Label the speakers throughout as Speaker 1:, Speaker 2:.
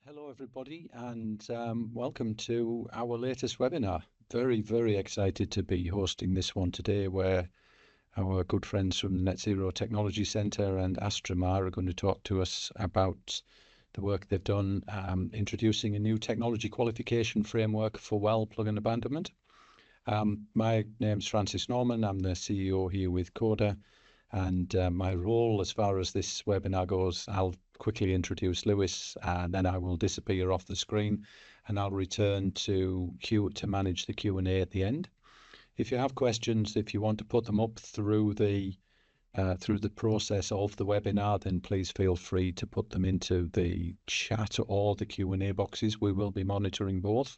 Speaker 1: Hello, everybody, and welcome to our latest webinar. Very, very excited to be hosting this one today, where our good friends from the Net Zero Technology Centre and Astrimar are going to talk to us about the work they've done introducing a new technology qualification framework for well plug and abandonment. My name's Francis Norman. I'm the CEO here with CODA. And my role as far as this webinar goes, I'll quickly introduce Lewis, and then I will disappear off the screen, and I'll return to manage the Q&A at the end. If you have questions, if you want to put them up through the process of the webinar, then please feel free to put them into the chat or the Q&A boxes. We will be monitoring both.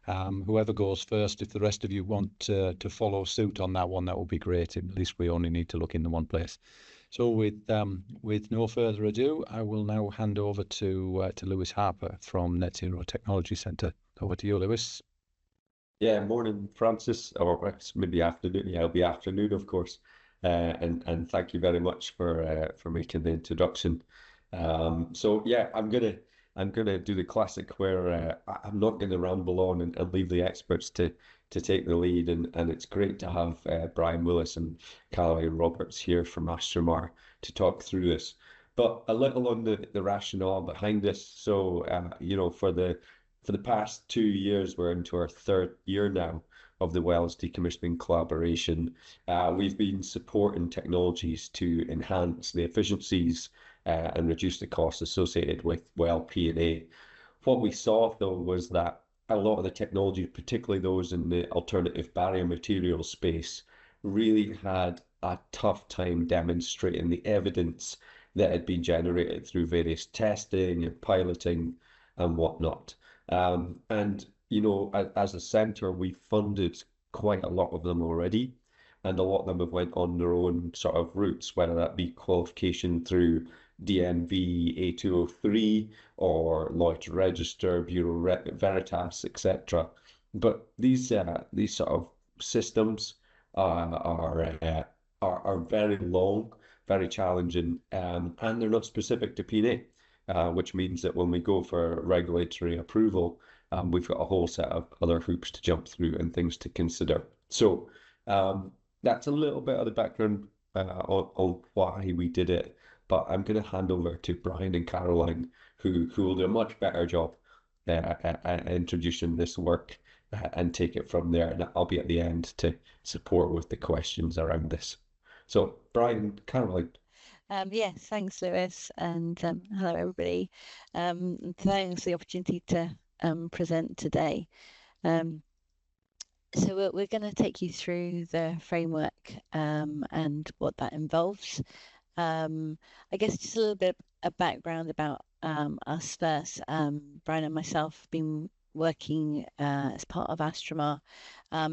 Speaker 1: Whoever goes first, if the rest of you want to follow suit on that one, that would be great. At least we only need to look in the one place. So with no further ado, I will now hand over to Lewis Harper from Net Zero Technology Centre. Over to you, Lewis.
Speaker 2: Yeah, morning, Francis, or it's maybe afternoon. Yeah, it'll be afternoon, of course. And thank you very much for making the introduction. So yeah, I'm gonna do the classic where I'm not gonna ramble on and leave the experts to take the lead, and it's great to have Brian Willis and Caroline Roberts here from Astrimar to talk through this. But a little on the rationale behind this. So for the past 2 years, we're into our third year now of the Wells Decommissioning Collaboration. We've been supporting technologies to enhance the efficiencies and reduce the costs associated with well P&A. What we saw, though, was that a lot of the technology, particularly those in the alternative barrier materials space, really had a tough time demonstrating the evidence that had been generated through various testing and piloting and whatnot. And as a centre, we funded quite a lot of them already, and a lot of them have went on their own sort of routes, whether that be qualification through DNV A203 or Lloyd's Register, Bureau Veritas, etc. But these sort of systems are very long, very challenging, and they're not specific to P&A, which means that when we go for regulatory approval, we've got a whole set of other hoops to jump through and things to consider. So that's a little bit of the background on why we did it. But I'm going to hand over to Brian and Caroline, who will do a much better job at introducing this work and take it from there. And I'll be at the end to support with the questions around this. So, Brian, Caroline.
Speaker 3: Yes, thanks, Lewis, and hello, everybody. Thanks for the opportunity to present today. So we're going to take you through the framework and what that involves. I guess just a little bit of background about us first. Brian and myself have been working as part of Astrimar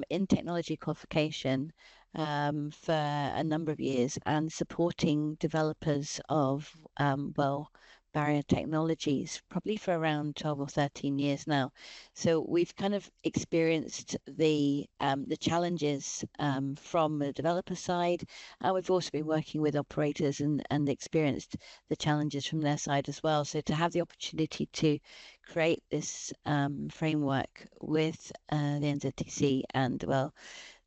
Speaker 3: in technology qualification for a number of years and supporting developers of well barrier technologies probably for around 12 or 13 years now. So we've kind of experienced the challenges from the developer side, and we've also been working with operators and experienced the challenges from their side as well. So to have the opportunity to create this framework with the NZTC and well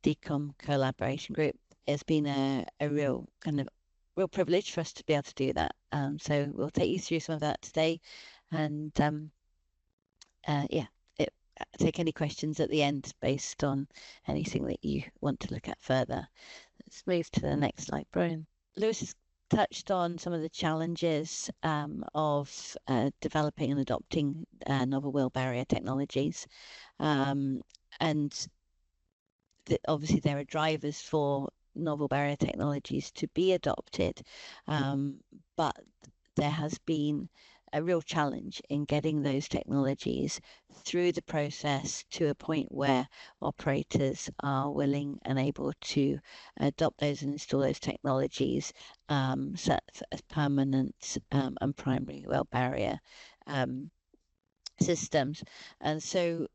Speaker 3: Decom collaboration group has been a real privilege for us to be able to do that. So we'll take you through some of that today, and take any questions at the end based on anything that you want to look at further. Let's move to the next slide, Brian. Lewis has touched on some of the challenges of developing and adopting novel well barrier technologies, and obviously there are drivers for novel barrier technologies to be adopted, but there has been a real challenge in getting those technologies through the process to a point where operators are willing and able to adopt those and install those technologies set as permanent and primary well barrier systems. And so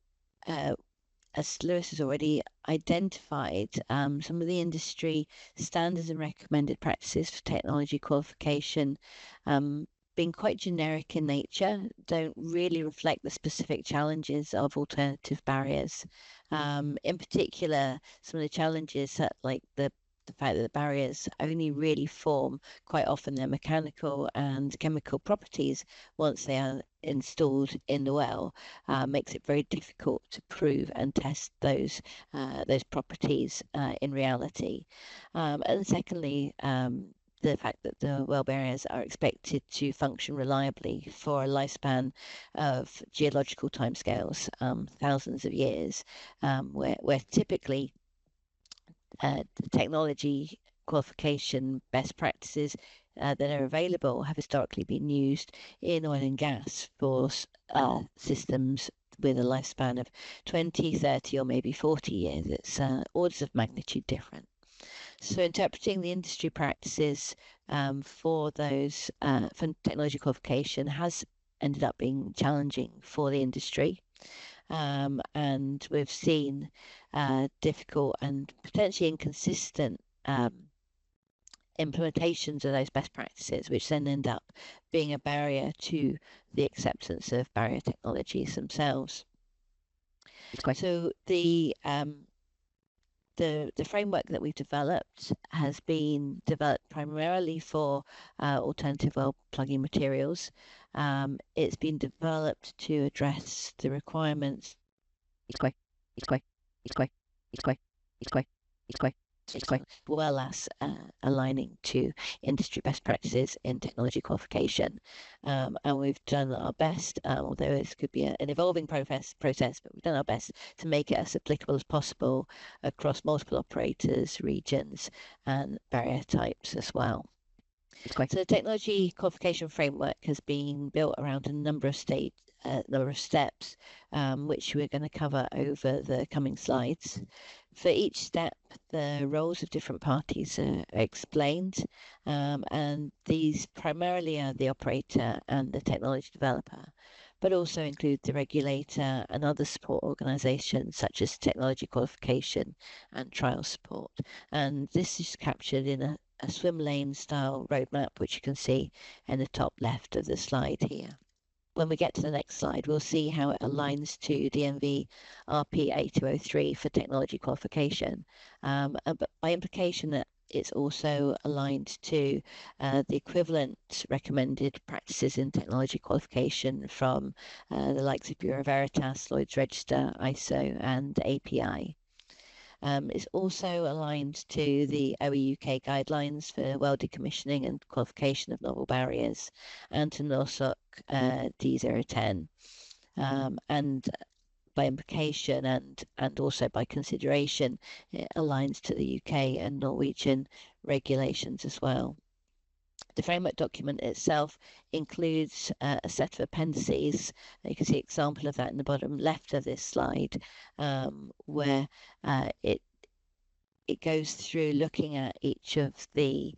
Speaker 3: as Lewis has already identified, some of the industry standards and recommended practices for technology qualification been quite generic in nature, don't really reflect the specific challenges of alternative barriers. In particular, some of the challenges that, like the fact that the barriers only really form quite often their mechanical and chemical properties once they are installed in the well, makes it very difficult to prove and test those properties in reality. And secondly, the fact that the well barriers are expected to function reliably for a lifespan of geological timescales, thousands of years, where typically the technology qualification best practices that are available have historically been used in oil and gas for systems with a lifespan of 20, 30, or maybe 40 years. It's orders of magnitude different. So interpreting the industry practices for those for technology qualification has ended up being challenging for the industry. And we've seen difficult and potentially inconsistent implementations of those best practices, which then end up being a barrier to the acceptance of barrier technologies themselves. So the framework that we've developed has been developed primarily for alternative well plugging materials. It's been developed to address the requirements well as aligning to industry best practices in technology qualification. And we've done our best, although this could be an evolving process, but we've done our best to make it as applicable as possible across multiple operators, regions, and barrier types as well. So the technology qualification framework has been built around a number of steps, which we're going to cover over the coming slides. For each step, the roles of different parties are explained, and these primarily are the operator and the technology developer, but also include the regulator and other support organisations such as technology qualification and trial support. And this is captured in a swim lane style roadmap, which you can see in the top left of the slide here. When we get to the next slide, we'll see how it aligns to DNV RP 8203 for technology qualification, but by implication that it's also aligned to the equivalent recommended practices in technology qualification from the likes of Bureau Veritas, Lloyd's Register, ISO, and API. It's also aligned to the OE UK guidelines for well decommissioning and qualification of novel barriers, and to NORSOC D010, and by implication and also by consideration, it aligns to the UK and Norwegian regulations as well. The framework document itself includes a set of appendices. You can see an example of that in the bottom left of this slide, where it goes through looking at each of the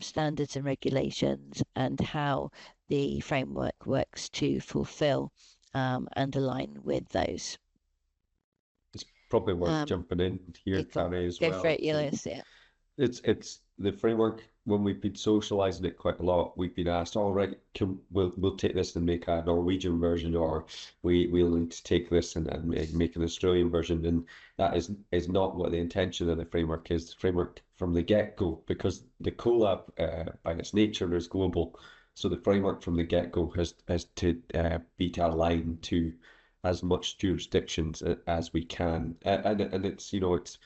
Speaker 3: standards and regulations and how the framework works to fulfill and align with those.
Speaker 2: It's probably worth jumping in here, Carrie, as well.
Speaker 3: Go for it, Lewis. Yeah.
Speaker 2: It's the framework. When we've been socializing it quite a lot, we've been asked, all right, we'll take this and make a Norwegian version, or we'll need to take this and make an Australian version. And that is not what the intention of the framework is. The framework from the get-go, because the COLA by its nature is global. So the framework from the get-go has to be aligned to as much jurisdictions as we can. And it's, you know, it's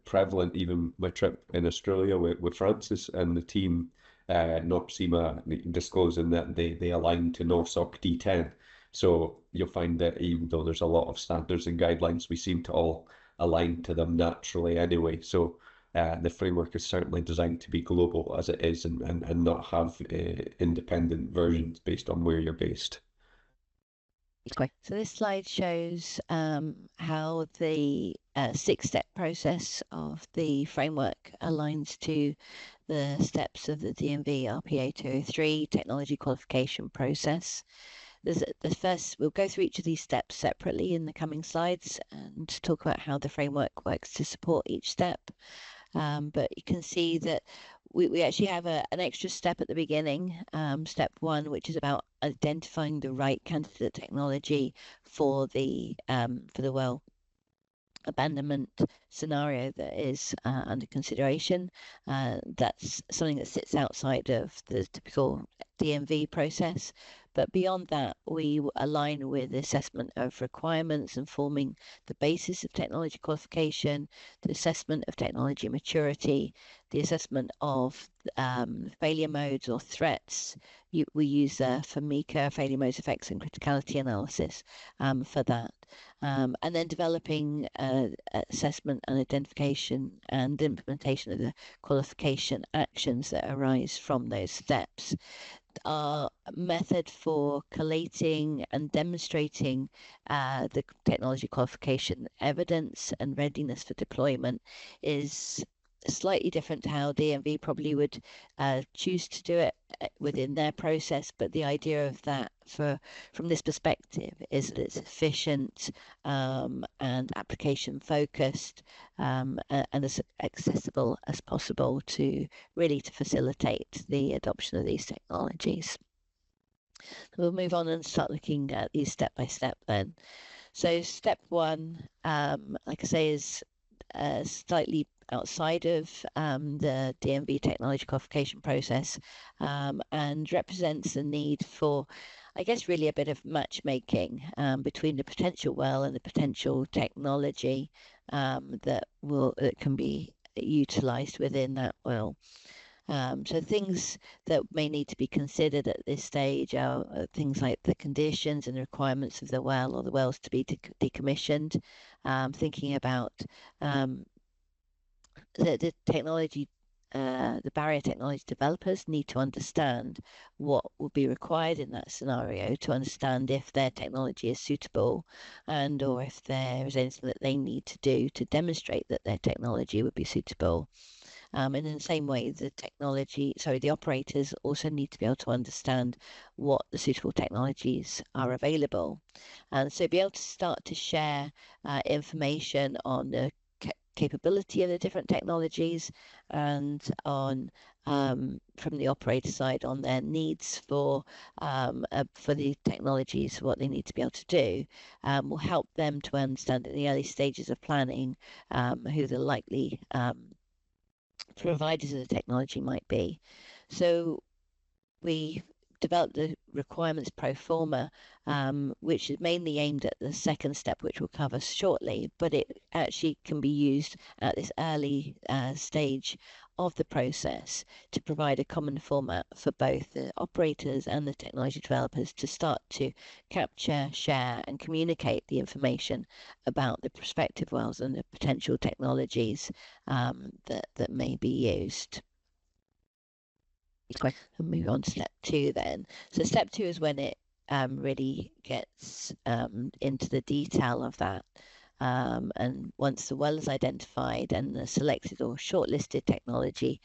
Speaker 2: prevalent. Even my trip in Australia with Francis and the team, NOPSEMA disclosing that they align to NORSOC D10. So you'll find that even though there's a lot of standards and guidelines, we seem to all align to them naturally anyway. So the framework is certainly designed to be global as it is, and not have independent versions based on where you're based.
Speaker 3: So this slide shows how the 6-step process of the framework aligns to the steps of the DNV RPA 203 technology qualification process. We'll go through each of these steps separately in the coming slides and talk about how the framework works to support each step. But you can see that we actually have an extra step at the beginning, step 1, which is about identifying the right candidate technology for the well abandonment scenario that is under consideration. That's something that sits outside of the typical DMV process. But beyond that, we align with the assessment of requirements and forming the basis of technology qualification, the assessment of technology maturity, the assessment of failure modes or threats. We use FAMICA, failure modes, effects and criticality analysis for that. And then developing assessment and identification and implementation of the qualification actions that arise from those steps. Our method for collating and demonstrating the technology qualification evidence and readiness for deployment is slightly different to how DMV probably would choose to do it within their process, but the idea of that from this perspective is that it's efficient and application focused and as accessible as possible to facilitate the adoption of these technologies. We'll move on and start looking at these step by step then. So step 1, like I say, is slightly outside of the DMV technology qualification process and represents the need for, I guess, really a bit of matchmaking between the potential well and the potential technology that can be utilized within that well. So things that may need to be considered at this stage are things like the conditions and requirements of the well or the wells to be decommissioned, thinking about the technology, the barrier technology developers need to understand what will be required in that scenario to understand if their technology is suitable and or if there is anything that they need to do to demonstrate that their technology would be suitable. And in the same way, the operators also need to be able to understand what the suitable technologies are available. And so be able to start to share information on the capability of the different technologies and on from the operator side on their needs for the technologies, what they need to be able to do, will help them to understand in the early stages of planning who the likely providers of the technology might be. So we developed the requirements pro forma, which is mainly aimed at the second step, which we'll cover shortly, but it actually can be used at this early stage of the process to provide a common format for both the operators and the technology developers to start to capture, share and communicate the information about the prospective wells and the potential technologies that may be used. And move on to step 2 then. So step 2 is when it really gets into the detail of that. And once the well is identified and the selected or shortlisted technology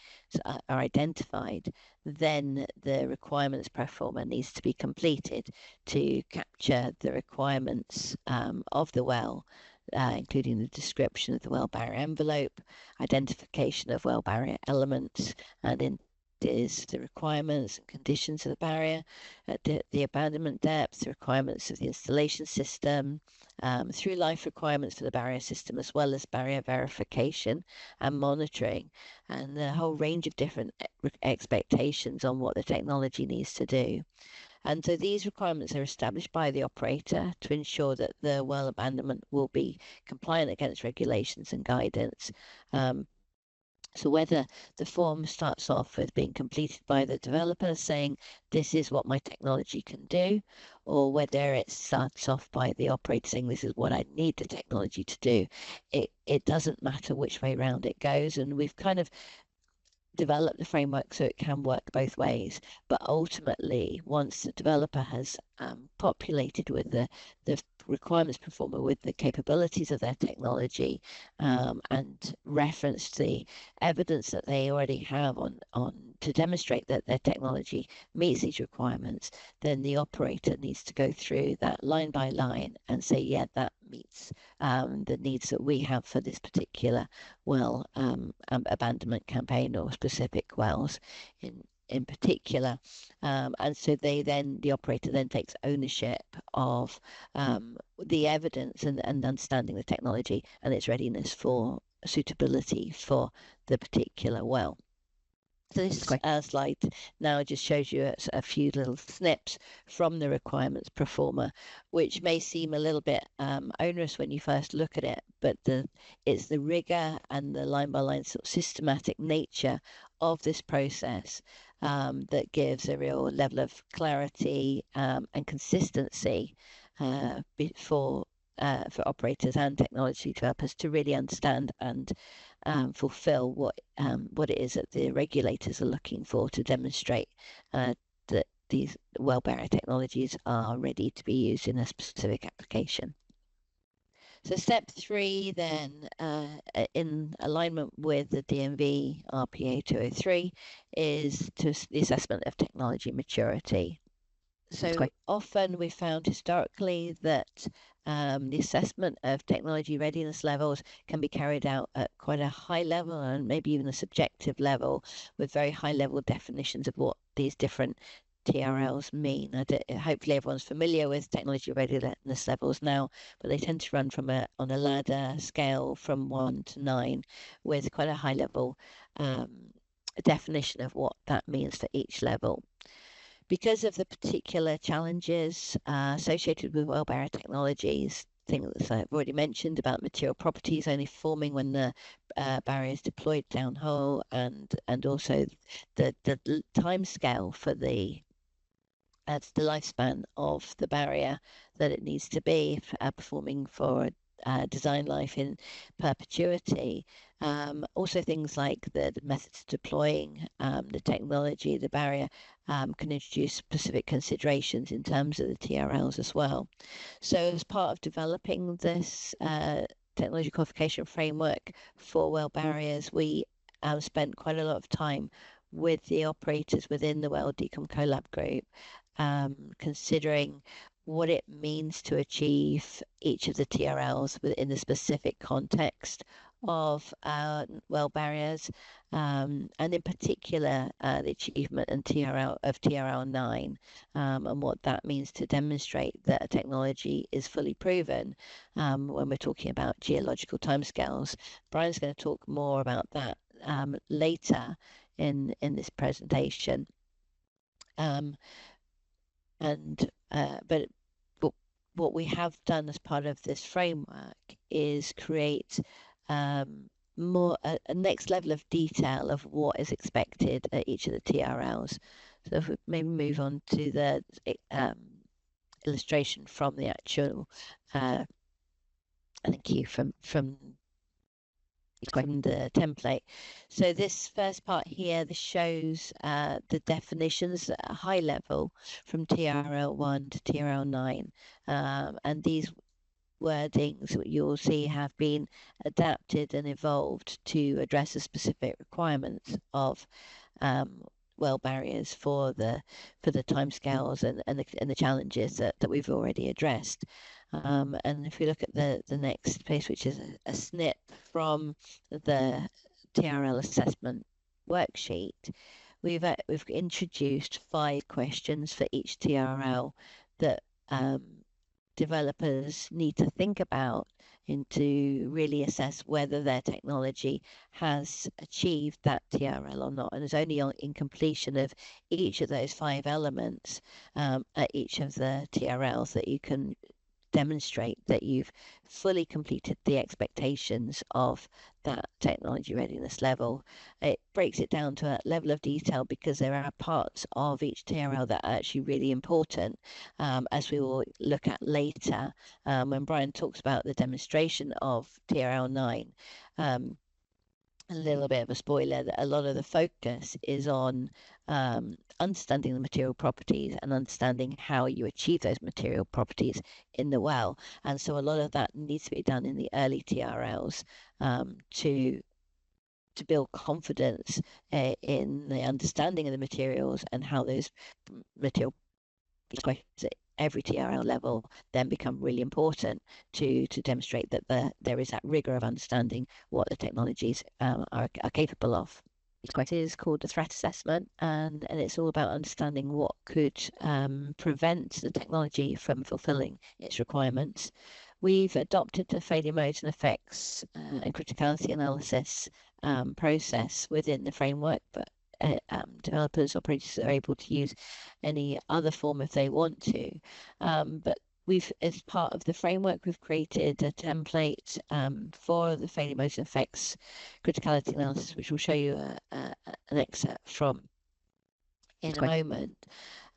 Speaker 3: are identified, then the requirements pro forma needs to be completed to capture the requirements of the well, including the description of the well barrier envelope, identification of well barrier elements, and is the requirements and conditions of the barrier, the abandonment depth, the requirements of the installation system, through life requirements for the barrier system, as well as barrier verification and monitoring, and the whole range of different expectations on what the technology needs to do. And so these requirements are established by the operator to ensure that the well abandonment will be compliant against regulations and guidance. So whether the form starts off with being completed by the developer saying, this is what my technology can do, or whether it starts off by the operator saying, this is what I need the technology to do, it doesn't matter which way round it goes. And we've kind of developed the framework so it can work both ways. But ultimately, once the developer has populated with the requirements performer with the capabilities of their technology, and reference the evidence that they already have on to demonstrate that their technology meets these requirements, then the operator needs to go through that line by line and say, yeah, that meets the needs that we have for this particular well abandonment campaign or specific wells in particular, and so the operator then takes ownership of the evidence and understanding the technology and its readiness for suitability for the particular well. So this slide now just shows you a few little snips from the requirements performer, which may seem a little bit onerous when you first look at it, but it's the rigor and the line-by-line sort of systematic nature of this process that gives a real level of clarity and consistency for operators and technology developers to really understand and fulfill what it is that the regulators are looking for to demonstrate that these well barrier technologies are ready to be used in a specific application. So step 3 then, in alignment with the DNV RPA 203, is the assessment of technology maturity. So often we found historically that the assessment of technology readiness levels can be carried out at quite a high level and maybe even a subjective level with very high level definitions of what these different TRLs mean. Hopefully everyone's familiar with technology readiness levels now, but they tend to run on a ladder scale from 1 to 9 with quite a high level definition of what that means for each level. Because of the particular challenges associated with well barrier technologies, things I've already mentioned about material properties only forming when the barrier is deployed downhole, and also the time scale for the lifespan of the barrier that it needs to be performing for design life in perpetuity. Also things like the methods of deploying the technology, the barrier can introduce specific considerations in terms of the TRLs as well. So as part of developing this technology qualification framework for well barriers, we spent quite a lot of time with the operators within the Well Decom Collab group, considering what it means to achieve each of the TRLs within the specific context of well barriers, and in particular the achievement and TRL 9, and what that means to demonstrate that a technology is fully proven when we're talking about geological timescales. Brian's going to talk more about that later in this presentation. But what we have done as part of this framework is create a next level of detail of what is expected at each of the TRLs. So if we maybe move on to the illustration from the actual, thank you, from the template. So this first part here, this shows the definitions at a high level from TRL 1 to TRL 9, and these wordings you'll see have been adapted and evolved to address the specific requirements of well barriers for the timescales and the challenges that we've already addressed. And if we look at the next page, which is a snip from the TRL assessment worksheet, we've introduced 5 questions for each TRL that developers need to think about to really assess whether their technology has achieved that TRL or not. And it's only in completion of each of those 5 elements at each of the TRLs that you can demonstrate that you've fully completed the expectations of that technology readiness level. It breaks it down to a level of detail because there are parts of each TRL that are actually really important, as we will look at later when Brian talks about the demonstration of TRL 9. a little bit of a spoiler that a lot of the focus is on understanding the material properties and understanding how you achieve those material properties in the well. And so a lot of that needs to be done in the early TRLs to build confidence in the understanding of the materials and how those material questions at every TRL level then become really important to demonstrate that there is that rigor of understanding what the technologies are capable of. It is called the threat assessment, and it's all about understanding what could prevent the technology from fulfilling its requirements. We've adopted the failure modes and effects and criticality analysis process within the framework, but developers, operators are able to use any other form if they want to. But as part of the framework, we've created a template for the failure modes and effects criticality analysis, which we'll show you an excerpt from in a moment.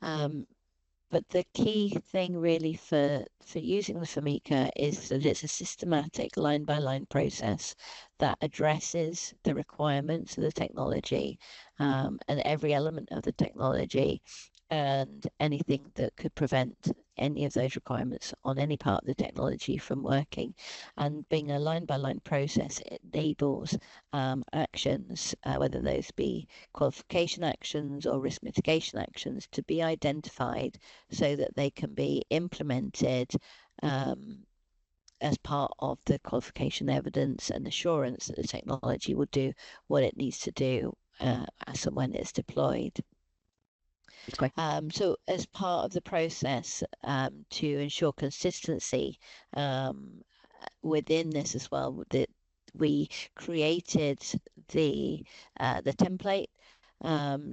Speaker 3: But the key thing really for using the FMICA is that it's a systematic line-by-line process that addresses the requirements of the technology and every element of the technology and anything that could prevent any of those requirements on any part of the technology from working. And being a line-by-line process, it enables actions, whether those be qualification actions or risk mitigation actions, to be identified so that they can be implemented as part of the qualification evidence and assurance that the technology will do what it needs to do as and when it's deployed. So as part of the process to ensure consistency within this as well, that we created the template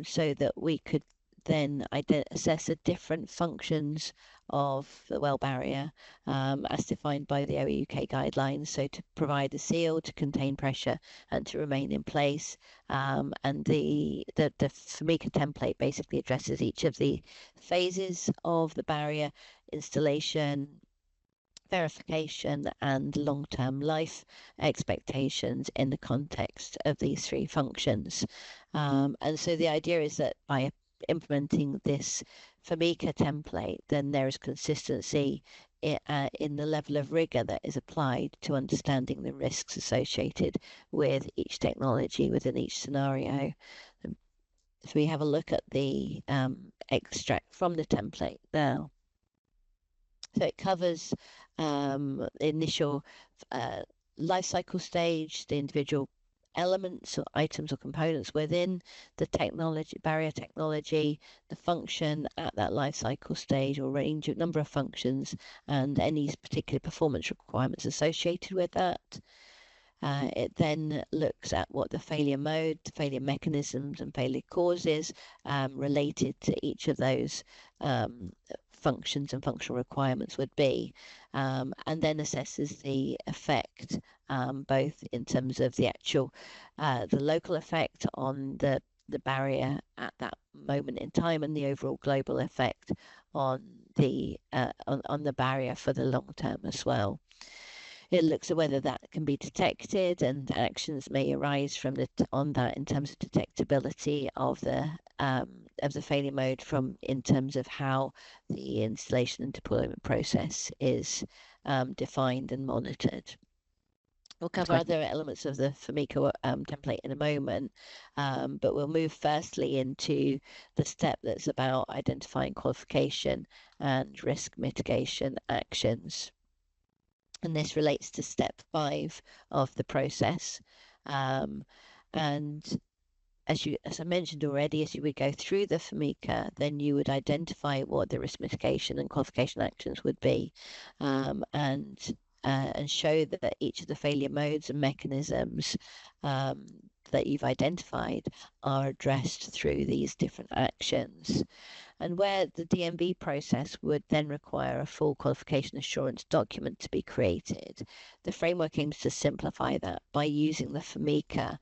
Speaker 3: so that we could then assess the different functions of the well barrier as defined by the OEUK guidelines. So to provide a seal, to contain pressure and to remain in place. And the FMICA template basically addresses each of the phases of the barrier: installation, verification, and long-term life expectations in the context of these three functions. And so the idea is that by implementing this FMICA template, then there is consistency in the level of rigor that is applied to understanding the risks associated with each technology within each scenario. So we have a look at the extract from the template now. So it covers the initial life cycle stage, the individual elements or items or components within the barrier technology, the function at that life cycle stage or range of number of functions, and any particular performance requirements associated with that. It then looks at what the failure mode, the failure mechanisms and failure causes related to each of those functions and functional requirements would be, and then assesses the effect, both in terms of the actual, the local effect on the barrier at that moment in time and the overall global effect on the barrier for the long term as well. It looks at whether that can be detected, and actions may arise from on that in terms of detectability of the failure mode in terms of how the installation and deployment process is defined and monitored. We'll cover other elements of the FMICA template in a moment, but we'll move firstly into the step that's about identifying qualification and risk mitigation actions. And this relates to step 5 of the process. And as I mentioned already, as you would go through the FMICA, then you would identify what the risk mitigation and qualification actions would be, and show that each of the failure modes and mechanisms that you've identified are addressed through these different actions. And where the DMB process would then require a full qualification assurance document to be created, the framework aims to simplify that by using the FMICA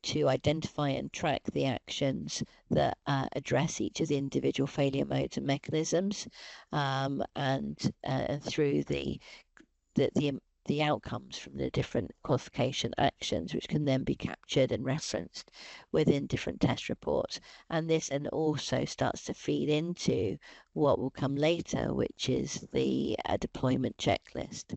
Speaker 3: to identify and track the actions that address each of the individual failure modes and mechanisms, and through the the outcomes from the different qualification actions, which can then be captured and referenced within different test reports. And this then also starts to feed into what will come later, which is the deployment checklist.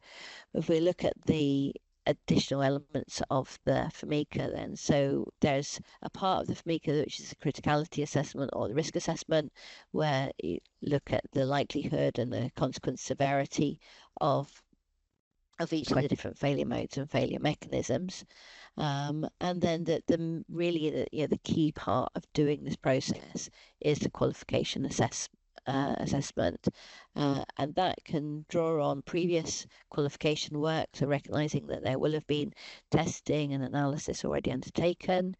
Speaker 3: If we look at the additional elements of the FMICA then, so there's a part of the FMICA which is a criticality assessment or the risk assessment, where you look at the likelihood and the consequence severity of each of the different failure modes and failure mechanisms. And then the key part of doing this process is the qualification assessment, and that can draw on previous qualification work, so recognizing that there will have been testing and analysis already undertaken.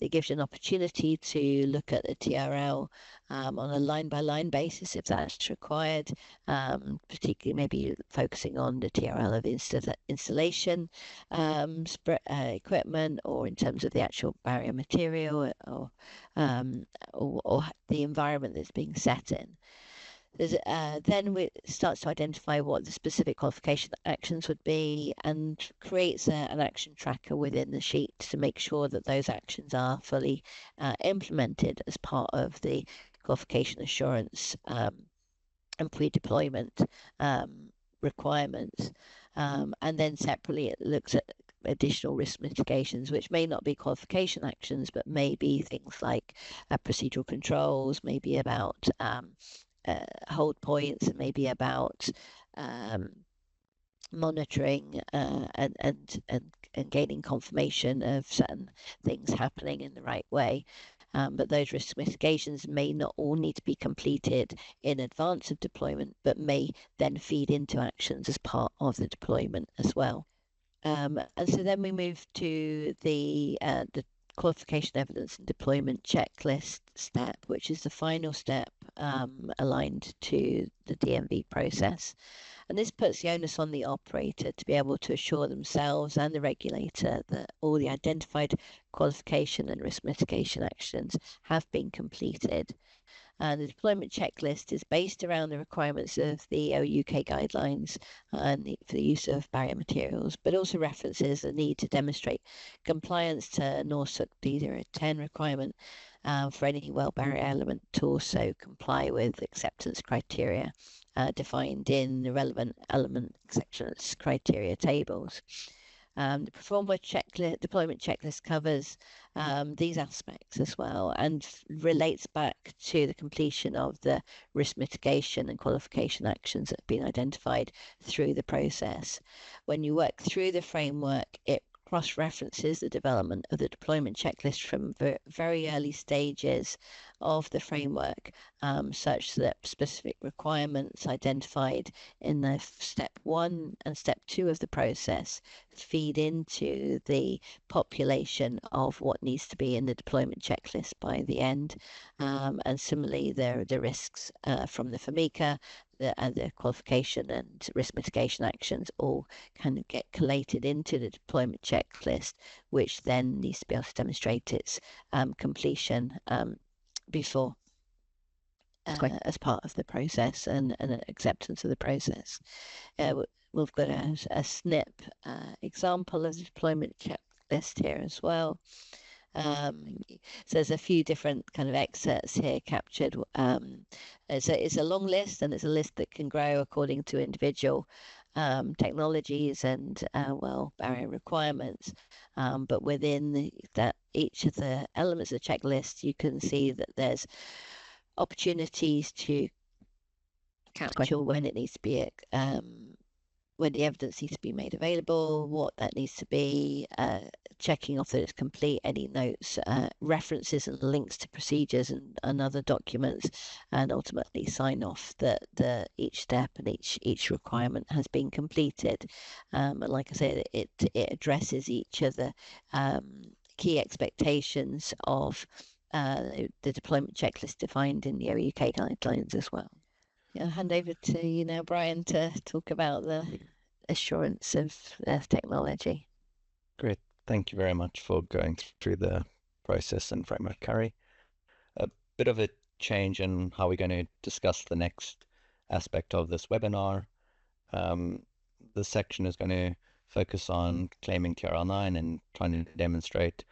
Speaker 3: It gives you an opportunity to look at the TRL on a line-by-line basis if that's required, particularly maybe focusing on the TRL of installation equipment, or in terms of the actual barrier material, or the environment that's being set in. Then it starts to identify what the specific qualification actions would be, and creates an action tracker within the sheet to make sure that those actions are fully implemented as part of the qualification assurance and pre-deployment requirements. And then separately it looks at additional risk mitigations, which may not be qualification actions, but may be things like procedural controls, maybe about hold points, and maybe about monitoring and gaining confirmation of certain things happening in the right way. But those risk mitigations may not all need to be completed in advance of deployment, but may then feed into actions as part of the deployment as well. And so then we move to the qualification evidence and deployment checklist step, which is the final step aligned to the DMV process. And this puts the onus on the operator to be able to assure themselves and the regulator that all the identified qualification and risk mitigation actions have been completed. And the deployment checklist is based around the requirements of the UK guidelines for the use of barrier materials, but also references the need to demonstrate compliance to NORSUC D010 requirement for any well barrier element to also comply with acceptance criteria defined in the relevant element acceptance criteria tables. The deployment checklist covers these aspects as well, and relates back to the completion of the risk mitigation and qualification actions that have been identified through the process. When you work through the framework, it cross-references the development of the deployment checklist from very early stages of the framework, such that specific requirements identified in the step 1 and step 2 of the process feed into the population of what needs to be in the deployment checklist by the end. And similarly, the risks from the FMICA and the qualification and risk mitigation actions all kind of get collated into the deployment checklist, which then needs to be able to demonstrate its completion before as part of the process and acceptance of the process. We've got a snip example of the deployment checklist here as well. So there's a few different kind of excerpts here captured. It's a long list, and it's a list that can grow according to individual technologies and barrier requirements. But within each of the elements of the checklist, you can see that there's opportunities to capture when it needs to be when the evidence needs to be made available, what that needs to be, checking off that it's complete, any notes, references and links to procedures and other documents, and ultimately sign off that each step and each requirement has been completed. And like I said, it addresses each of the key expectations of the deployment checklist defined in the OUK guidelines as well. I'll hand over to you now, Brian, to talk about the assurance of technology.
Speaker 4: Great. Thank you very much for going through the process and framework, Carrie. A bit of a change in how we're going to discuss the next aspect of this webinar. this section is going to focus on claiming TRL9 and trying to demonstrate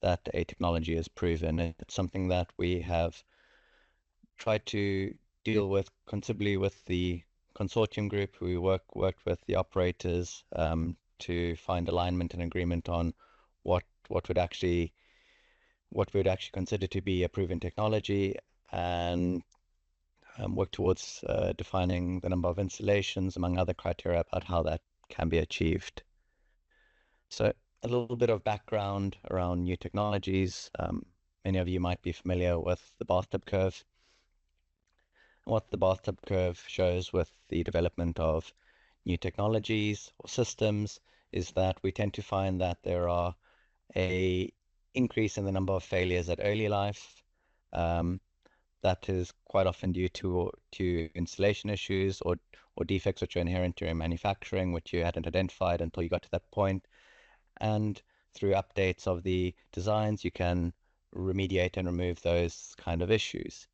Speaker 4: that a technology is proven. It's something that we have tried to deal with considerably with the consortium group. We worked with the operators to find alignment and agreement on what we'd actually consider to be a proven technology, and work towards defining the number of installations, among other criteria, about how that can be achieved. So a little bit of background around new technologies. Many of you might be familiar with the bathtub curve. What the bathtub curve shows with the development of new technologies or systems is that we tend to find that there are a increase in the number of failures at early life. That is quite often due to installation issues or defects which are inherent during manufacturing, which you hadn't identified until you got to that point. And through updates of the designs, you can remediate and remove those kind of issues.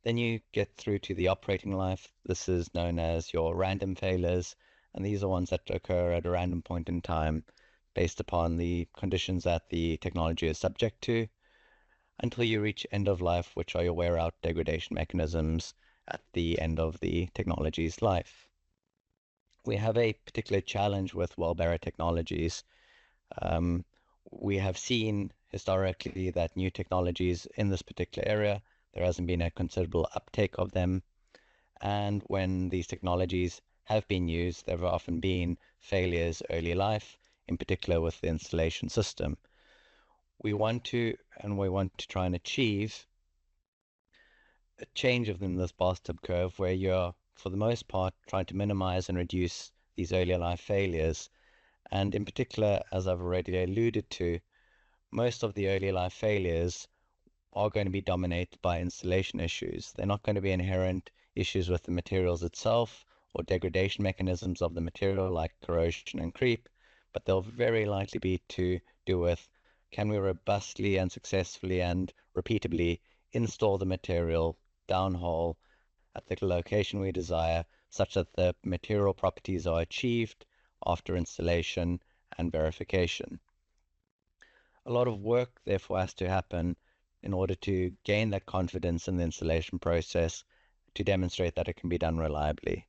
Speaker 4: Then you get through to the operating life. This is known as your random failures, and these are ones that occur at a random point in time based upon the conditions that the technology is subject to, until you reach end of life, which are your wear out degradation mechanisms at the end of the technology's life. We have a particular challenge with well-bearer technologies. We have seen historically that new technologies in this particular area, there hasn't been a considerable uptake of them. And when these technologies have been used, there have often been failures early life, in particular with the installation system. We want to try and achieve a change in this bathtub curve where you're, for the most part, trying to minimize and reduce these early life failures. And in particular, as I've already alluded to, most of the early life failures are going to be dominated by installation issues. They're not going to be inherent issues with the materials itself or degradation mechanisms of the material like corrosion and creep, but they'll very likely be to do with, can we robustly and successfully and repeatably install the material downhole at the location we desire, such that the material properties are achieved after installation and verification. A lot of work, therefore, has to happen in order to gain that confidence in the installation process to demonstrate that it can be done reliably.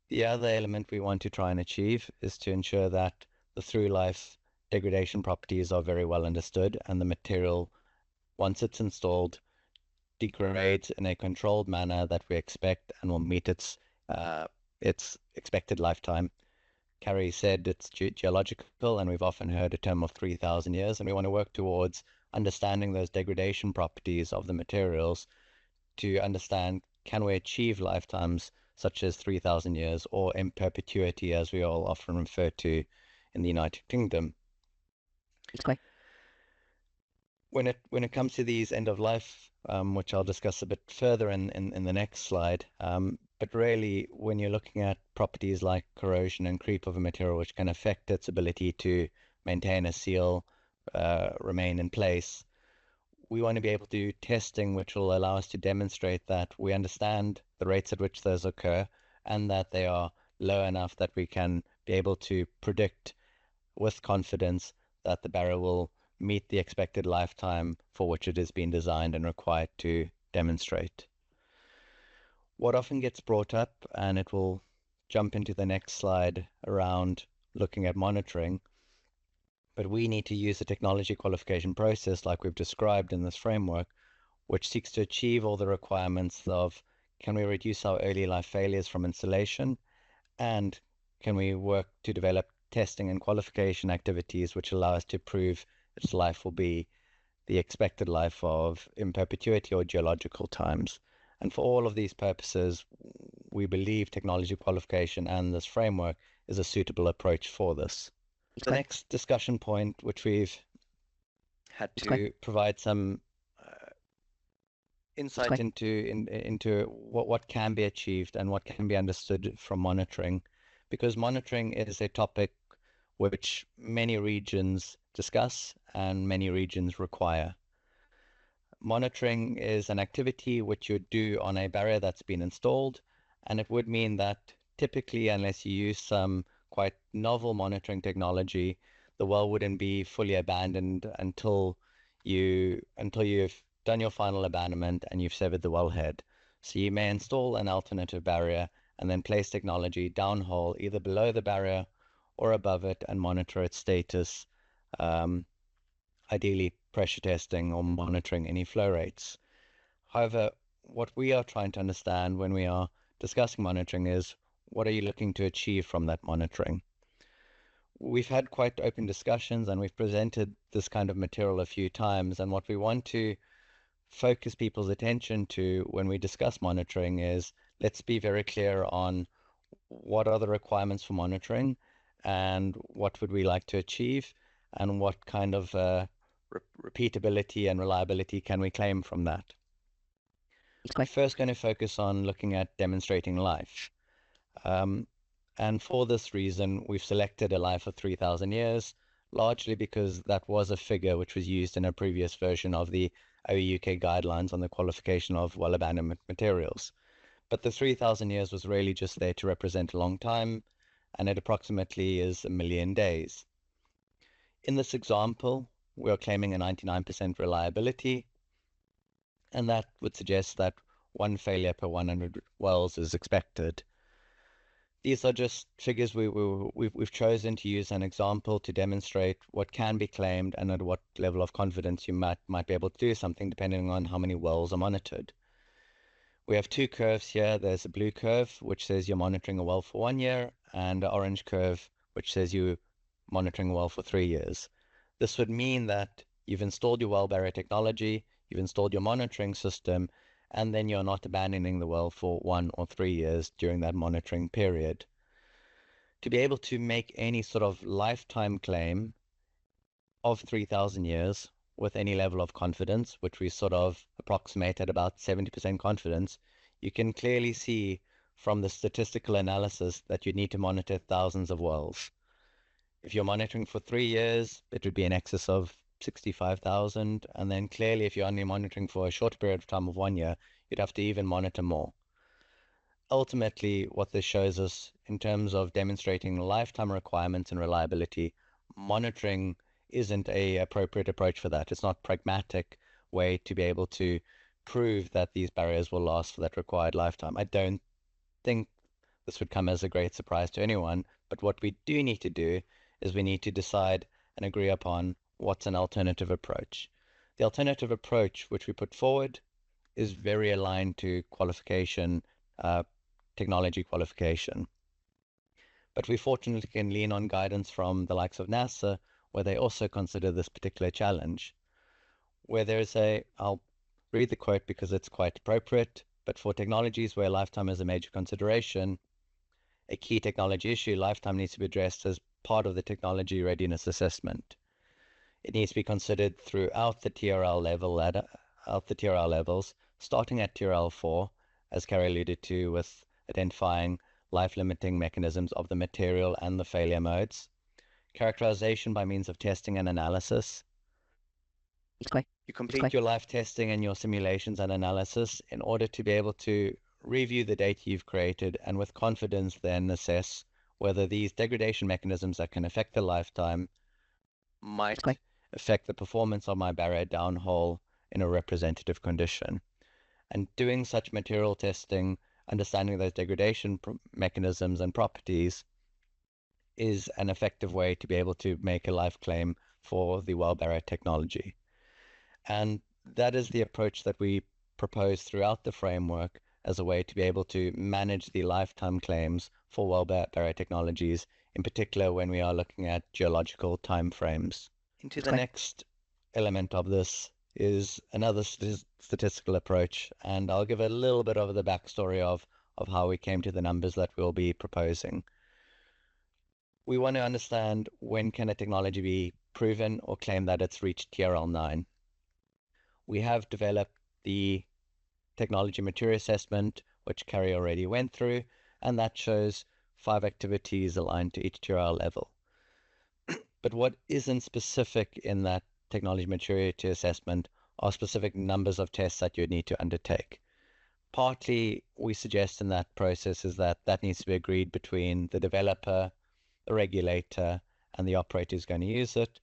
Speaker 4: The other element we want to try and achieve is to ensure that the through-life degradation properties are very well understood, and the material, once it's installed, degrades in a controlled manner that we expect and will meet its expected lifetime. Carrie said it's geological, and we've often heard a term of 3,000 years, and we want to work towards understanding those degradation properties of the materials to understand, can we achieve lifetimes such as 3,000 years, or in perpetuity, as we all often refer to in the United Kingdom.
Speaker 3: Okay.
Speaker 4: When it comes to these end of life, which I'll discuss a bit further in the next slide, but really when you're looking at properties like corrosion and creep of a material, which can affect its ability to maintain a seal, remain in place, we want to be able to do testing which will allow us to demonstrate that we understand the rates at which those occur, and that they are low enough that we can be able to predict with confidence that the barrier will meet the expected lifetime for which it has been designed and required to demonstrate. What often gets brought up, and it will jump into the next slide around looking at monitoring, but we need to use the technology qualification process like we've described in this framework, which seeks to achieve all the requirements of, can we reduce our early life failures from installation, and can we work to develop testing and qualification activities which allow us to prove its life will be the expected life of in perpetuity or geological times. And for all of these purposes, we believe technology qualification and this framework is a suitable approach for this. The next discussion point, which we've had to provide some insight into what can be achieved and what can be understood from monitoring, because monitoring is a topic which many regions discuss and many regions require. Monitoring is an activity which you do on a barrier that's been installed, and it would mean that typically, unless you use some quite novel monitoring technology, the well wouldn't be fully abandoned until you've done your final abandonment and you've severed the wellhead. So you may install an alternative barrier and then place technology downhole, either below the barrier or above it, and monitor its status, ideally pressure testing or monitoring any flow rates. However, what we are trying to understand when we are discussing monitoring is, what are you looking to achieve from that monitoring? We've had quite open discussions and we've presented this kind of material a few times, and what we want to focus people's attention to when we discuss monitoring is, let's be very clear on what are the requirements for monitoring and what would we like to achieve, and what kind of repeatability and reliability can we claim from that. We're first going to focus on looking at demonstrating life. And for this reason, we've selected a life of 3,000 years, largely because that was a figure which was used in a previous version of the OEUK guidelines on the qualification of well abandonment materials. But the 3,000 years was really just there to represent a long time, and it approximately is 1 million days. In this example, we are claiming a 99% reliability, and that would suggest that 1 failure per 100 wells is expected. These are just figures we've chosen to use an example to demonstrate what can be claimed and at what level of confidence you might be able to do something, depending on how many wells are monitored. We have two curves here. There's a blue curve, which says you're monitoring a well for 1 year, and an orange curve, which says you're monitoring a well for 3 years. This would mean that you've installed your well barrier technology, you've installed your monitoring system, and then you're not abandoning the well for 1 or 3 years during that monitoring period. To be able to make any sort of lifetime claim of 3,000 years with any level of confidence, which we sort of approximate at about 70% confidence, you can clearly see from the statistical analysis that you need to monitor thousands of wells. If you're monitoring for 3 years, it would be in excess of 65,000, and then clearly if you're only monitoring for a short period of time of 1 year, you'd have to even monitor more. Ultimately, what this shows us in terms of demonstrating lifetime requirements and reliability, monitoring isn't an appropriate approach for that. It's not a pragmatic way to be able to prove that these barriers will last for that required lifetime. I don't think this would come as a great surprise to anyone, but what we do need to do is we need to decide and agree upon what's an alternative approach. The alternative approach which we put forward is very aligned to qualification, technology qualification. But we fortunately can lean on guidance from the likes of NASA, where they also consider this particular challenge. Where there's I'll read the quote because it's quite appropriate, but for technologies where lifetime is a major consideration, a key technology issue, lifetime needs to be addressed as part of the technology readiness assessment. It needs to be considered throughout the TRL levels, starting at TRL 4, as Carrie alluded to, with identifying life-limiting mechanisms of the material and the failure modes, characterization by means of testing and analysis. You complete your life testing and your simulations and analysis in order to be able to review the data you've created and with confidence then assess whether these degradation mechanisms that can affect the lifetime might affect the performance of my barrier downhole in a representative condition. And doing such material testing, understanding those degradation mechanisms and properties, is an effective way to be able to make a life claim for the well barrier technology. And that is the approach that we propose throughout the framework as a way to be able to manage the lifetime claims for well barrier technologies, in particular when we are looking at geological timeframes. Into the next element of this is another statistical approach, and I'll give a little bit of the backstory of how we came to the numbers that we'll be proposing. We want to understand when can a technology be proven or claim that it's reached TRL 9. We have developed the technology maturity assessment, which Carrie already went through, and that shows 5 activities aligned to each TRL level. But what isn't specific in that technology maturity assessment are specific numbers of tests that you need to undertake. partly we suggest in that process is that needs to be agreed between the developer, the regulator, and the operator who's going to use it.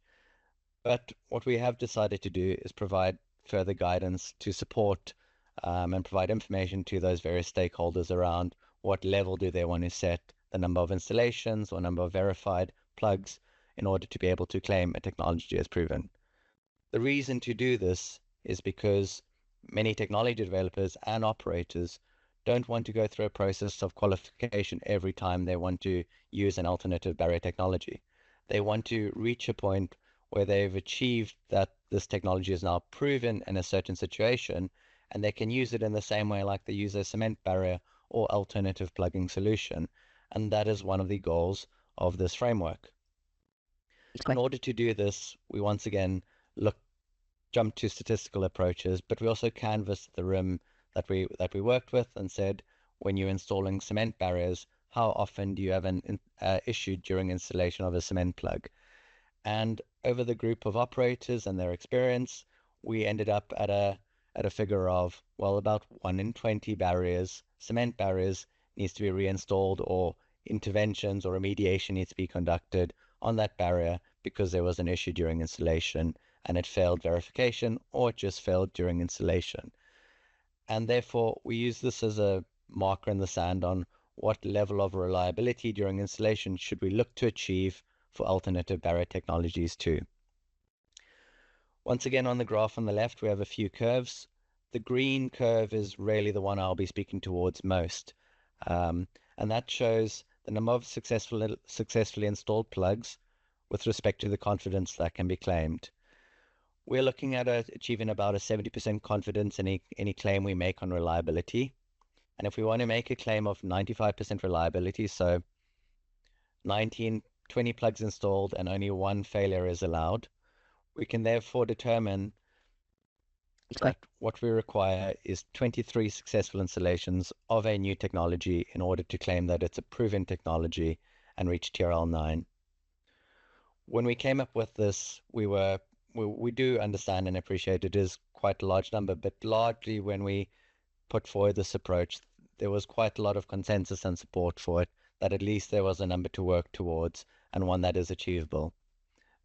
Speaker 4: But what we have decided to do is provide further guidance to support and provide information to those various stakeholders around what level do they want to set the number of installations or number of verified plugs in order to be able to claim a technology as proven. The reason to do this is because many technology developers and operators don't want to go through a process of qualification every time they want to use an alternative barrier technology. They want to reach a point where they've achieved that this technology is now proven in a certain situation, and they can use it in the same way like they use a cement barrier or alternative plugging solution. And that is one of the goals of this framework. In order to do this, we once again jump to statistical approaches, but we also canvassed the room that we worked with and said, when you're installing cement barriers, how often do you have an issue during installation of a cement plug? And over the group of operators and their experience, we ended up at a figure of, well, about 1 in 20 barriers, cement barriers, needs to be reinstalled, or interventions or remediation needs to be conducted on that barrier because there was an issue during installation and it failed verification, or it just failed during installation. And therefore, we use this as a marker in the sand on what level of reliability during installation should we look to achieve for alternative barrier technologies too. Once again, on the graph on the left, we have a few curves. The green curve is really the one I'll be speaking towards most. And that shows the number of successfully installed plugs with respect to the confidence that can be claimed. We're looking at achieving about a 70% confidence in any claim we make on reliability. And if we want to make a claim of 95% reliability, so 20 plugs installed and only 1 failure is allowed, we can therefore determine that what we require is 23 successful installations of a new technology in order to claim that it's a proven technology and reach TRL 9. When we came up with this, we do understand and appreciate it is quite a large number, but largely when we put forward this approach, there was quite a lot of consensus and support for it, that at least there was a number to work towards and one that is achievable.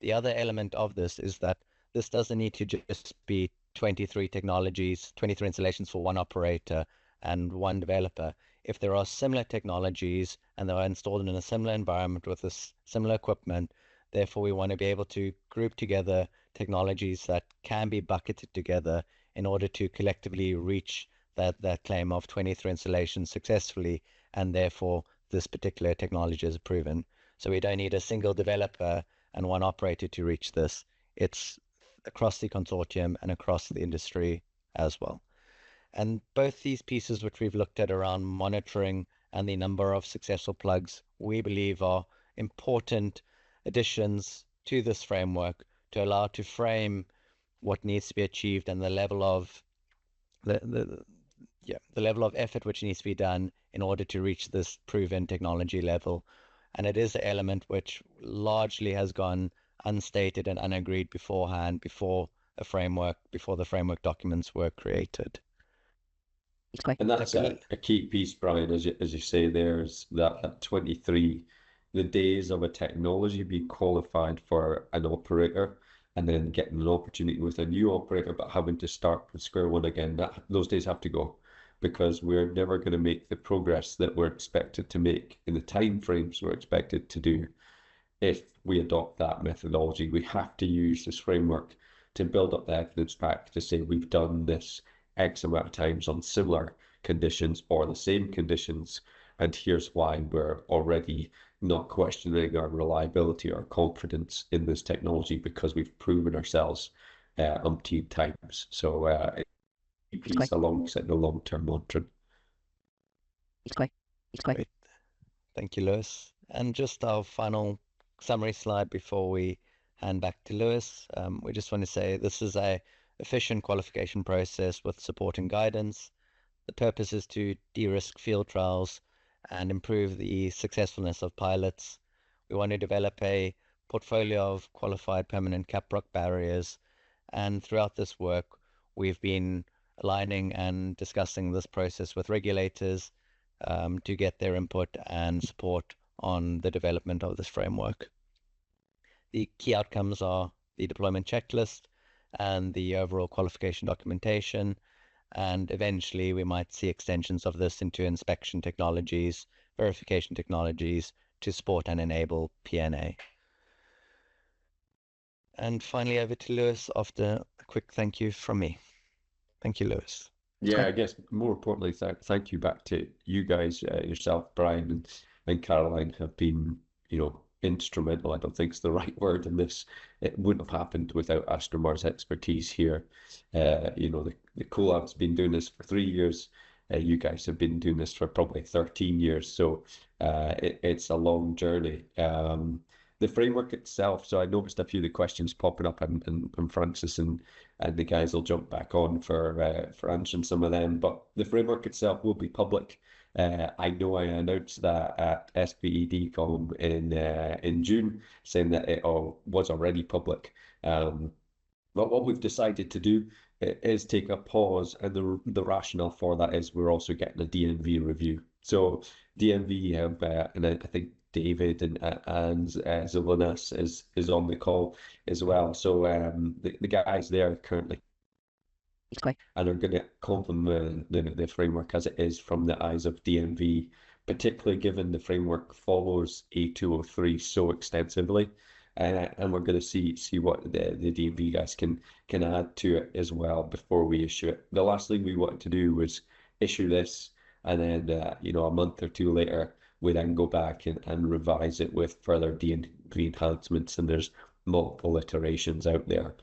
Speaker 4: The other element of this is that this doesn't need to just be 23 technologies, 23 installations for one operator and one developer. If there are similar technologies and they are installed in a similar environment with this similar equipment, therefore we want to be able to group together technologies that can be bucketed together in order to collectively reach that claim of 23 installations successfully, and therefore this particular technology is proven. So we don't need a single developer and one operator to reach this. It's across the consortium and across the industry as well. And both these pieces which we've looked at around monitoring and the number of successful plugs, we believe are important additions to this framework to allow to frame what needs to be achieved and the level of the level of effort which needs to be done in order to reach this proven technology level. And it is an element which largely has gone unstated and unagreed beforehand, before the framework documents were created.
Speaker 2: And that's a key piece, Brian, as you say, there's that 23, the days of a technology being qualified for an operator and then getting an opportunity with a new operator, but having to start from square one again, those days have to go, because we're never going to make the progress that we're expected to make in the time frames we're expected to do if we adopt that methodology. We have to use this framework to build up the evidence back to say we've done this X amount of times on similar conditions or the same conditions, and here's why we're already not questioning our reliability or confidence in this technology, because we've proven ourselves umpteen times. So it's alongside the long-term monitoring.
Speaker 3: It's great.
Speaker 4: Thank you, Lewis. And just our final summary slide before we hand back to Lewis. We just want to say this is a efficient qualification process with support and guidance. The purpose is to de-risk field trials and improve the successfulness of pilots. We want to develop a portfolio of qualified permanent cap rock barriers, and throughout this work we've been aligning and discussing this process with regulators to get their input and support on the development of this framework. The key outcomes are the deployment checklist and the overall qualification documentation, and eventually we might see extensions of this into inspection technologies, verification technologies to support and enable P&A. And finally, over to Lewis after a quick thank you from me. Thank you, Lewis.
Speaker 2: Yeah, I guess more importantly, thank you back to you guys, yourself, Brian, and Caroline have been, instrumental. I don't think it's the right word in this. It wouldn't have happened without Astrimar's expertise here. The CoLab's been doing this for 3 years. You guys have been doing this for probably 13 years. So it's a long journey. The framework itself, so I noticed a few of the questions popping up, and Francis and the guys will jump back on for answering some of them. But the framework itself will be public. I know I announced that at SPEDcom in June, saying that it was already public. But what we've decided to do is take a pause, and the rationale for that is we're also getting a DNV review. So DNV have, and I think David and Zelenas is on the call as well. So the guys there currently and are going to complement the framework as it is from the eyes of DNV, particularly given the framework follows A203 so extensively. And we're going to see what the DNV guys can add to it as well before we issue it. The last thing we wanted to do was issue this, and then a month or two later we then go back and revise it with further DNV enhancements, and there's multiple iterations out there.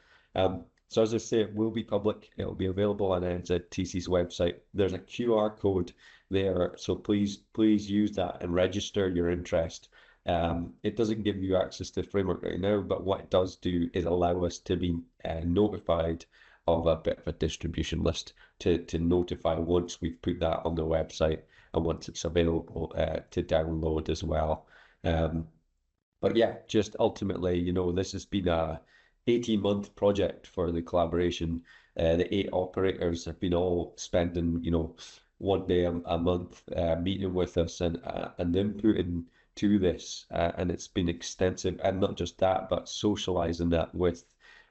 Speaker 2: So as I say, it will be public. It'll be available on NZTC's website. There's a QR code there, so please use that and register your interest. It doesn't give you access to the framework right now, but what it does do is allow us to be notified of a bit of a distribution list to notify once we've put that on the website and once it's available to download as well. But yeah, just ultimately, this has been a 18-month project for the collaboration. The 8 operators have been all spending, 1 day a month meeting with us and inputting to this, and it's been extensive. And not just that, but socializing that with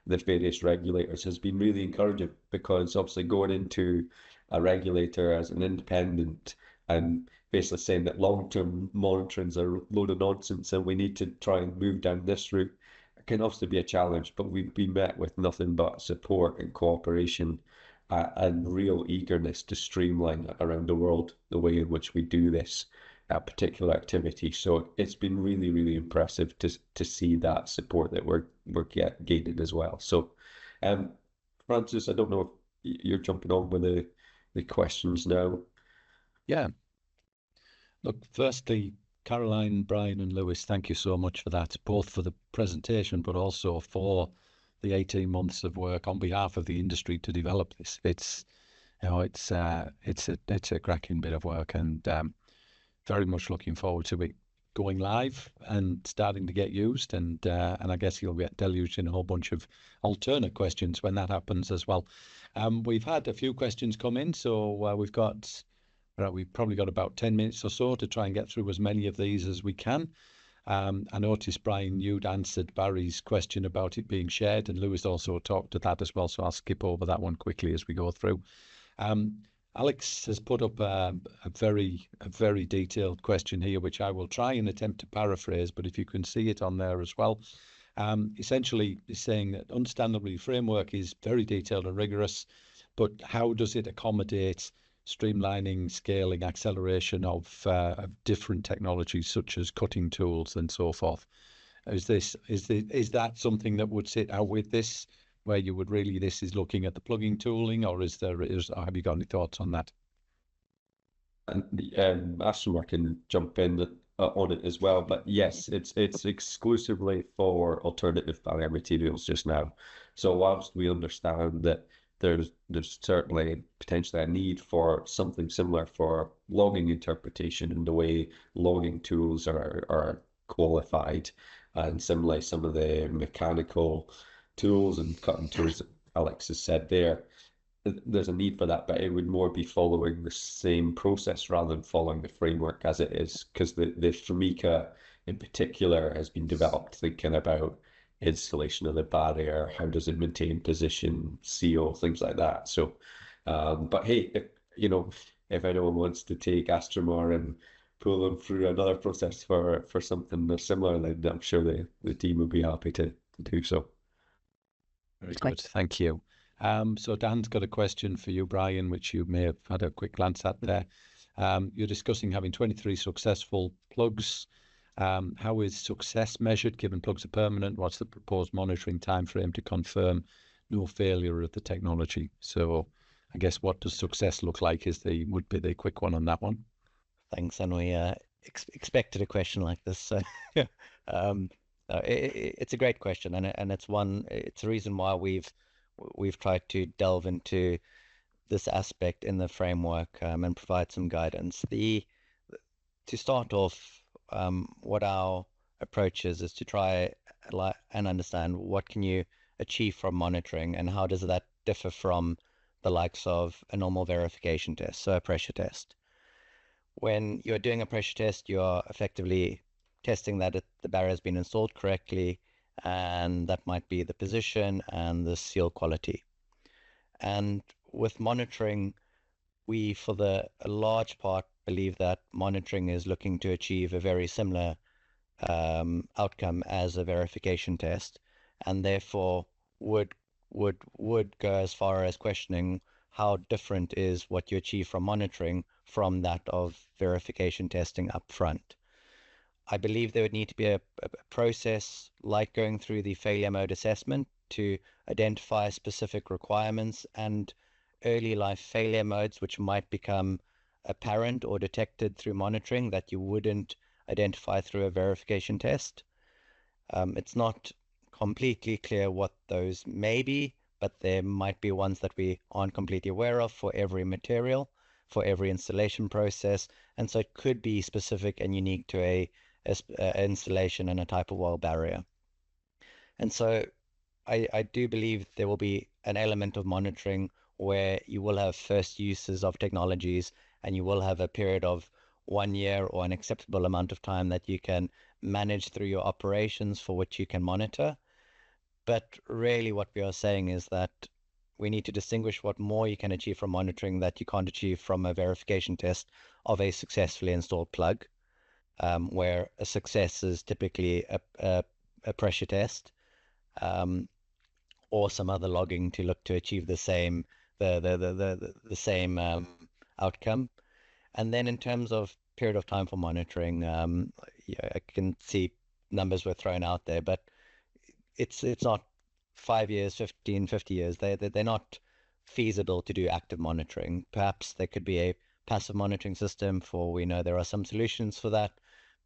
Speaker 2: the various regulators has been really encouraging, because obviously going into a regulator as an independent and basically saying that long-term monitorings are a load of nonsense and we need to try and move down this route can obviously be a challenge, but we've been met with nothing but support and cooperation and real eagerness to streamline around the world the way in which we do this particular activity. So it's been really, really impressive to see that support that we're gaining as well. So, Francis, I don't know if you're jumping on with the questions now.
Speaker 1: Yeah. Look, firstly, Caroline, Brian and Lewis, thank you so much for that, both for the presentation, but also for the 18 months of work on behalf of the industry to develop this. It's a cracking bit of work, and very much looking forward to it going live and starting to get used. And I guess you'll get deluged in a whole bunch of alternate questions when that happens as well. We've had a few questions come in, so we've probably got about 10 minutes or so to try and get through as many of these as we can. I noticed, Brian, you'd answered Barry's question about it being shared, and Lewis also talked to that as well, so I'll skip over that one quickly as we go through. Alex has put up a very detailed question here, which I will try and attempt to paraphrase, but if you can see it on there as well. Essentially, is saying that understandably, framework is very detailed and rigorous, but how does it accommodate streamlining, scaling, acceleration of different technologies such as cutting tools and so forth? Is that something that would sit out with this, where you would really, this is looking at the plugging tooling, or have you got any thoughts on that?
Speaker 2: And Astrimar can jump in on it as well, but yes, it's exclusively for alternative biomaterials just now. So whilst we understand that there's certainly potentially a need for something similar for logging interpretation and the way logging tools are qualified, and similarly some of the mechanical tools and cutting tools that Alex has said there. there's a need for that, but it would more be following the same process rather than following the framework as it is, because the FRMICA in particular has been developed thinking about installation of the barrier, how does it maintain position, seal, things like that. So, but hey, if anyone wants to take Astrimar and pull them through another process for something similar, then I'm sure the team would be happy to do so.
Speaker 1: Very good, thank you. So Dan's got a question for you, Brian, which you may have had a quick glance at there. You're discussing having 23 successful plugs. How is success measured given plugs are permanent? What's the proposed monitoring time frame to confirm no failure of the technology? So I guess what does success look like would be the quick one on that one.
Speaker 4: Thanks, and we expected a question like this. So it's a great question, and it's a reason why we've tried to delve into this aspect in the framework and provide some guidance. To start off, what our approach is to try and understand what can you achieve from monitoring and how does that differ from the likes of a normal verification test, so a pressure test. When you're doing a pressure test, you're effectively testing that the barrier has been installed correctly, and that might be the position and the seal quality. And with monitoring, we, for a large part, believe that monitoring is looking to achieve a very similar outcome as a verification test, and therefore would go as far as questioning how different is what you achieve from monitoring from that of verification testing up front. I believe there would need to be a process like going through the failure mode assessment to identify specific requirements and early life failure modes which might become apparent or detected through monitoring that you wouldn't identify through a verification test. It's not completely clear what those may be, but there might be ones that we aren't completely aware of for every material, for every installation process, and so it could be specific and unique to a installation and a type of well barrier. And so I do believe there will be an element of monitoring where you will have first uses of technologies and you will have a period of 1 year or an acceptable amount of time that you can manage through your operations for which you can monitor. But really what we are saying is that we need to distinguish what more you can achieve from monitoring that you can't achieve from a verification test of a successfully installed plug, where a success is typically a pressure test, or some other logging to look to achieve the same outcome. And then in terms of period of time for monitoring, I can see numbers were thrown out there, but it's not 5 years, 15, 50 years. They're not feasible to do active monitoring. Perhaps there could be a passive monitoring system, for we know there are some solutions for that,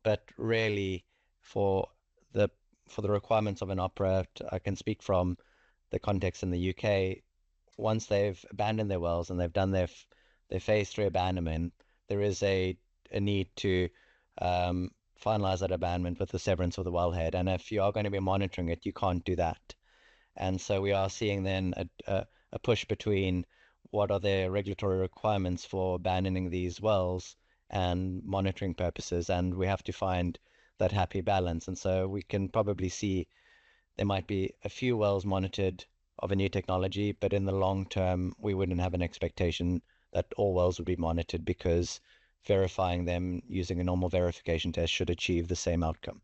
Speaker 4: but really for the requirements of an operator, I can speak from the context in the UK. Once they've abandoned their wells and they've done their phase 3 abandonment, there is a need to finalize that abandonment with the severance of the wellhead. And if you are going to be monitoring it, you can't do that. And so we are seeing then a push between what are the regulatory requirements for abandoning these wells and monitoring purposes, and we have to find that happy balance. And so we can probably see there might be a few wells monitored of a new technology, but in the long term, we wouldn't have an expectation that all wells would be monitored, because verifying them using a normal verification test should achieve the same outcome.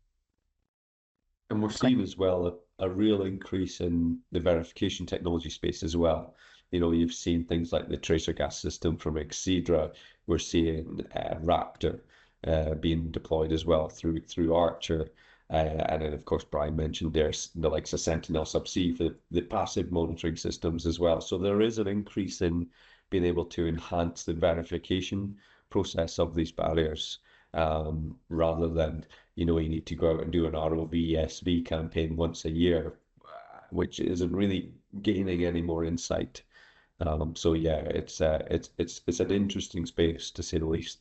Speaker 2: And we're seeing as well a real increase in the verification technology space as well. You've seen things like the tracer gas system from Exceedra. We're seeing Raptor being deployed as well through Archer. And then, of course, Brian mentioned there's the likes of Sentinel Subsea for the passive monitoring systems as well. So there is an increase in being able to enhance the verification process of these barriers, rather than, you need to go out and do an ROV/SV campaign once a year, which isn't really gaining any more insight. So yeah, it's an interesting space, to say the least.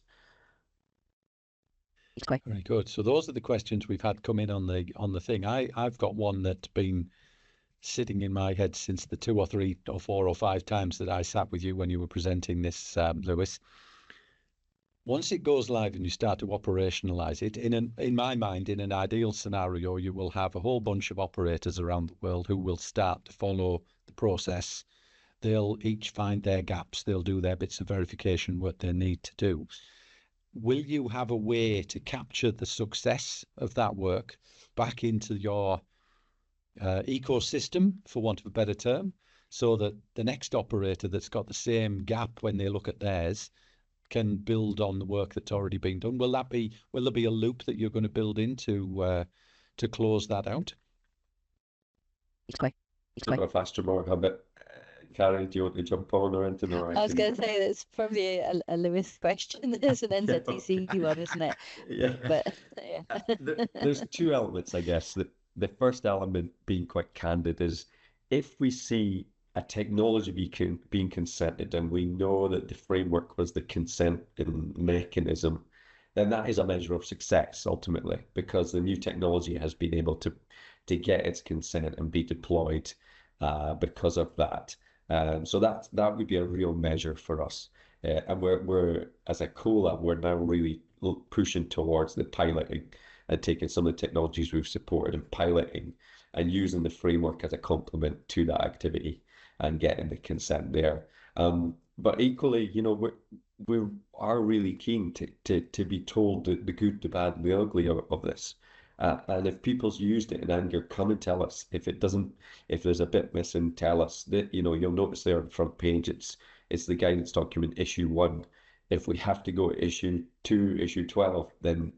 Speaker 1: Very good. So those are the questions we've had come in on the thing. I've got one that's been sitting in my head since the 2 or 3 or 4 or 5 times that I sat with you when you were presenting this, Lewis. Once it goes live and you start to operationalize it, in my mind, in an ideal scenario, you will have a whole bunch of operators around the world who will start to follow the process. They'll each find their gaps. They'll do their bits of verification, what they need to do. Will you have a way to capture the success of that work back into your ecosystem, for want of a better term, so that the next operator that's got the same gap when they look at theirs can build on the work that's already been done? Will there be a loop that you're going to build into to close that out?
Speaker 3: It's quite.
Speaker 2: Centre of Astrimar, how about Caroline, do you want to jump on or anything? Or
Speaker 3: I was going to say that's probably a Lewis question. There's an NZTC one, isn't it?
Speaker 2: Yeah.
Speaker 3: But yeah.
Speaker 2: There's 2 elements, I guess. The first element, being quite candid, is if we see a technology being consented and we know that the framework was the consent mechanism, then that is a measure of success ultimately, because the new technology has been able to get its consent and be deployed because of that. So that would be a real measure for us. And we're as a COLA, we're now really pushing towards the piloting and taking some of the technologies we've supported and piloting and using the framework as a complement to that activity and getting the consent there. But equally, you know, we are really keen to be told the good, the bad, and the ugly of this. And if people's used it in anger, come and tell us. If there's a bit missing, tell us. That, you know, you'll notice there on the front page, it's the guidance document issue 1. If we have to go to issue 2, issue 12, then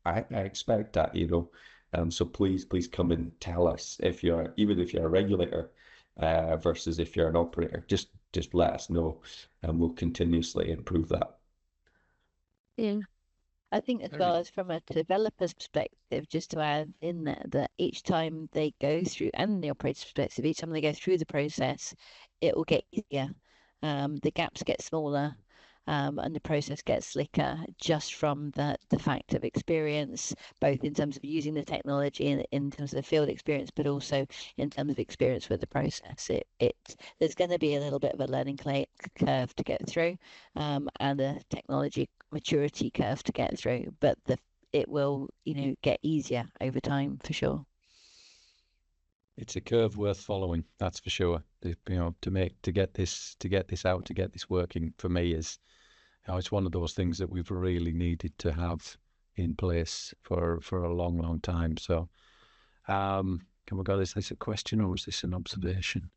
Speaker 2: I expect that, you know. So please come and tell us even if you're a regulator versus if you're an operator. Just let us know, and we'll continuously improve that.
Speaker 3: Yeah. I think as well as from a developer's perspective, just to add in there that each time they go through, and the operator's perspective, each time they go through the process, it will get easier. The gaps get smaller, and the process gets slicker just from the fact of experience, both in terms of using the technology and in terms of the field experience, but also in terms of experience with the process. There's going to be a little bit of a learning curve to get through, and a technology maturity curve to get through, but it will, you know, get easier over time for sure.
Speaker 1: It's a curve worth following, that's for sure. You know, to get this out, to get this working, for me is, you know, it's one of those things that we've really needed to have in place for a long time. So, can we go? Is this a question or is this an observation?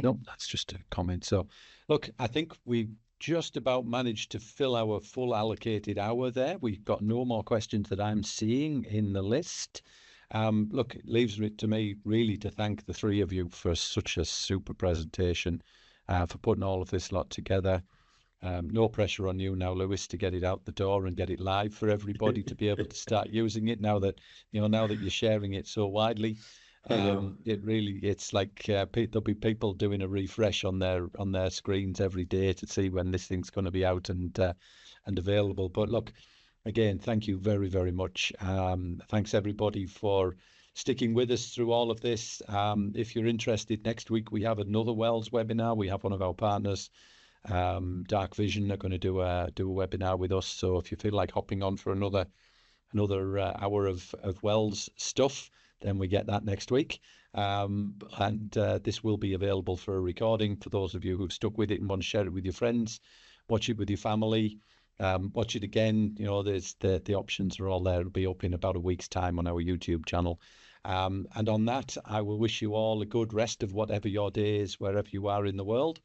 Speaker 1: No, that's just a comment. So, look, I think we just about managed to fill our full allocated hour there. We've got no more questions that I'm seeing in the list. Look, it leaves it to me really to thank the 3 of you for such a super presentation, for putting all of this lot together. No pressure on you now, Lewis, to get it out the door and get it live for everybody to be able to start using it now that you're sharing it so widely. It's like there'll be people doing a refresh on their screens every day to see when this thing's going to be out and available. But look, again, thank you very, very much. Thanks everybody for sticking with us through all of this. If you're interested, next week we have another Wells webinar. We have one of our partners, Dark Vision, are going to do a webinar with us. So if you feel like hopping on for another hour of Wells stuff, then we get that next week. This will be available for a recording for those of you who've stuck with it and want to share it with your friends, watch it with your family, watch it again. You know, there's the options are all there. It'll be up in about a week's time on our YouTube channel. And on that, I will wish you all a good rest of whatever your day is, wherever you are in the world.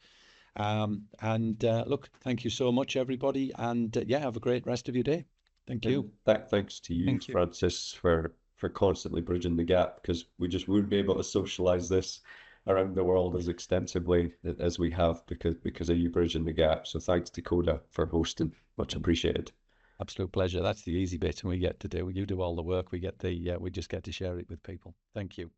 Speaker 1: Look, thank you so much, everybody. And have a great rest of your day. Thank you.
Speaker 2: Thanks to you, Francis, for constantly bridging the gap, because we just wouldn't be able to socialize this around the world as extensively as we have because of you bridging the gap. So thanks to CODA for hosting. Much appreciated.
Speaker 1: Absolute pleasure. That's the easy bit, and you do all the work. We just get to share it with people. Thank you.